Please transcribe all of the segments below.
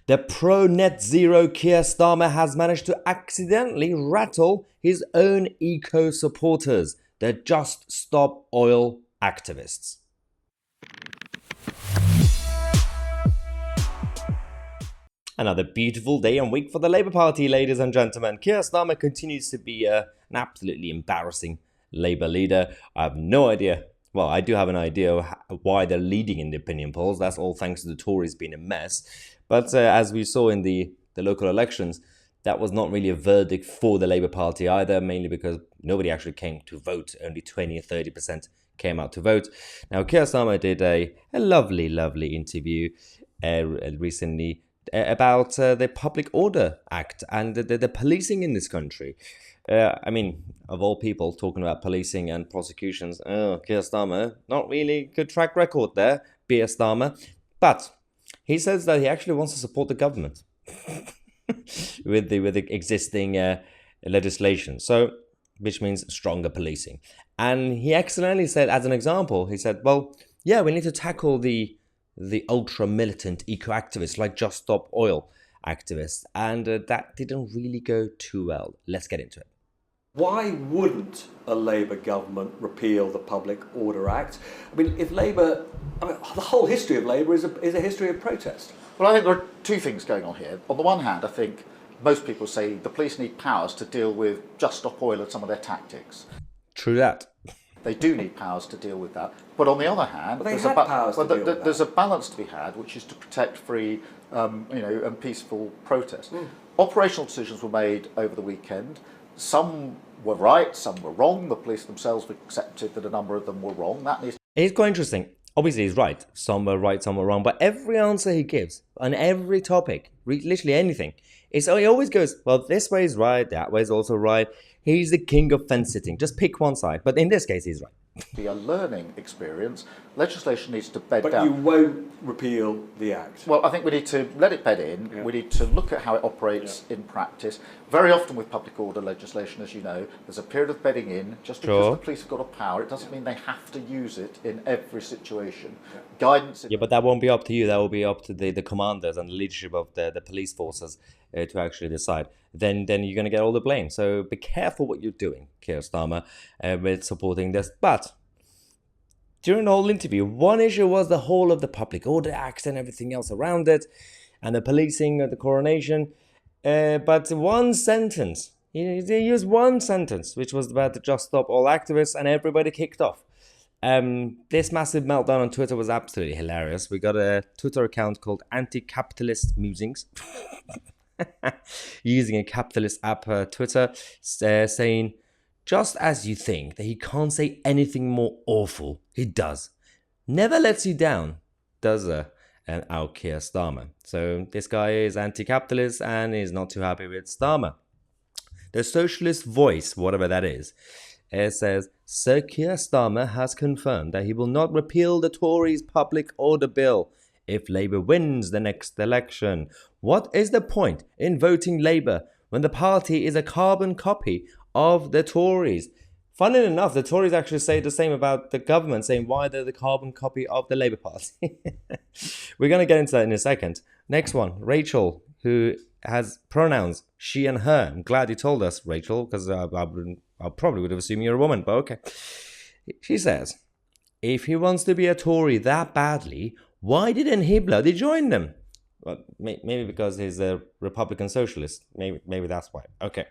The pro-net zero Keir Starmer has managed to accidentally rattle his own eco-supporters, the Just Stop Oil activists. Another beautiful day and week for the Labour Party, ladies and gentlemen. Keir Starmer continues to be an absolutely embarrassing Labour leader. I have no idea. Well, I do have an idea why they're leading in the opinion polls. That's all thanks to the Tories being a mess. But as we saw in the local elections, that was not really a verdict for the Labour Party either, mainly because nobody actually came to vote. Only 20 or 30% came out to vote. Now, Keir Starmer did a lovely, lovely interview recently about the Public Order Act and the policing in this country. I mean, of all people, talking about policing and prosecutions, Keir Starmer, not really good track record there, Keir Starmer. But he says that he actually wants to support the government with the existing legislation, so which means stronger policing. And he excellently said, as an example, he said, well, yeah, we need to tackle the ultra-militant eco-activists like Just Stop Oil activists. And that didn't really go too well. Let's get into it. Why wouldn't a Labour government repeal the Public Order Act? I mean, if Labour... I mean, the whole history of Labour is a history of protest. Well, I think there are two things going on here. On the one hand, I think most people say the police need powers to deal with Just Stop Oil and some of their tactics. True that. They do need powers to deal with that. But on the other hand, there's a balance to be had, which is to protect free and peaceful protest. Operational decisions were made over the weekend. Some were right, some were wrong. The police themselves have accepted that a number of them were wrong. It's quite interesting. Obviously, he's right. Some were right, some were wrong. But every answer he gives on every topic, literally anything, he always goes, well, this way is right, that way is also right. He's the king of fence sitting. Just pick one side. But in this case, he's right. Be a learning experience. Legislation needs to bed down. But you won't repeal the Act? Well, I think we need to let it bed in. Yeah. We need to look at how it operates in practice. Very often with public order legislation, as you know, there's a period of bedding in. Just because the police have got a power, it doesn't mean they have to use it in every situation. Yeah. Guidance... Yeah, but that won't be up to you. That will be up to the commanders and the leadership of the police forces to actually decide. Then you're going to get all the blame. So be careful what you're doing, Keir Starmer, with supporting this. But during the whole interview, one issue was the whole of the Public Order Act and everything else around it, and the policing of the coronation. But one sentence, he used one sentence, which was about the Just Stop All activists, and everybody kicked off. This massive meltdown on Twitter was absolutely hilarious. We got a Twitter account called Anti-Capitalist Musings. Using a capitalist app, Twitter, saying, just as you think that he can't say anything more awful, he does. Never lets you down, does our Keir Starmer. So this guy is anti-capitalist and is not too happy with Starmer. The Socialist Voice, whatever that is, says, Sir Keir Starmer has confirmed that he will not repeal the Tories' public order bill if Labour wins the next election. What is the point in voting Labour when the party is a carbon copy of the Tories? Funnily enough, the Tories actually say the same about the government, saying why they're the carbon copy of the Labour Party. We're going to get into that in a second. Next one, Rachel, who has pronouns she and her. I'm glad you told us, Rachel, because I probably would have assumed you're a woman, but okay. She says, if he wants to be a Tory that badly, why didn't he bloody join them? Well, maybe because he's a Republican socialist. Maybe that's why. Okay.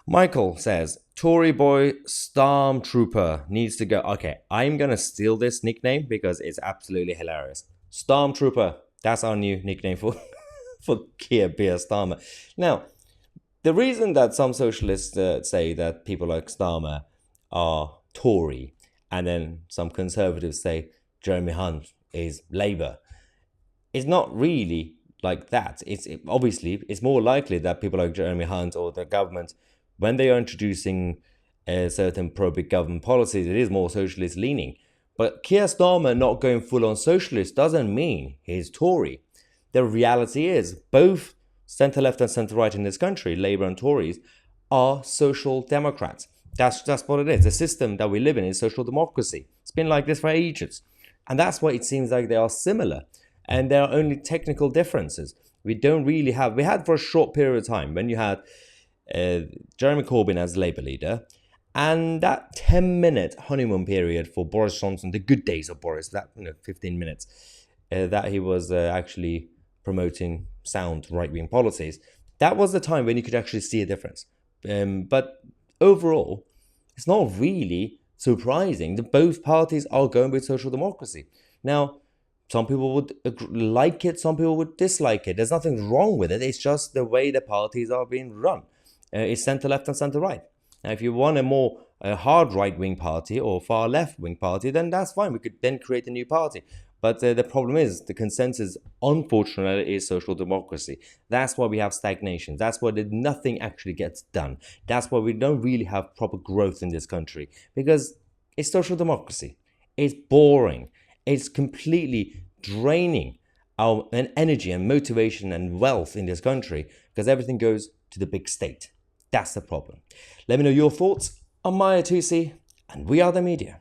Michael says, Tory boy Stormtrooper needs to go. Okay, I'm going to steal this nickname because it's absolutely hilarious. Stormtrooper. That's our new nickname for Keir Starmer. Now, the reason that some socialists say that people like Starmer are Tory, and then some conservatives say Jeremy Hunt is Labour, is not really like that. Obviously, it's more likely that people like Jeremy Hunt or the government, when they are introducing certain pro-big government policies, it is more socialist leaning. But Keir Starmer not going full on socialist doesn't mean he's Tory. The reality is both centre-left and centre-right in this country, Labour and Tories, are social democrats. That's what it is. The system that we live in is social democracy. It's been like this for ages. And that's why it seems like they are similar. And there are only technical differences. We don't really have, we had for a short period of time when you had Jeremy Corbyn as Labour leader, and that 10-minute honeymoon period for Boris Johnson, the good days of Boris, that 15 minutes, that he was actually promoting sound right-wing policies, that was the time when you could actually see a difference. But overall, it's not really surprising that both parties are going with social democracy. Now, some people would like it, some people would dislike it. There's nothing wrong with it. It's just the way the parties are being run. It's centre-left and centre-right. Now, if you want a more hard right-wing party or far left-wing party, then that's fine. We could then create a new party. But the problem is, the consensus, unfortunately, is social democracy. That's why we have stagnation. That's why nothing actually gets done. That's why we don't really have proper growth in this country. Because it's social democracy. It's boring. It's completely draining our energy and motivation and wealth in this country, because everything goes to the big state. That's the problem. Let me know your thoughts. I'm Mahyar Tousi, and we are the media.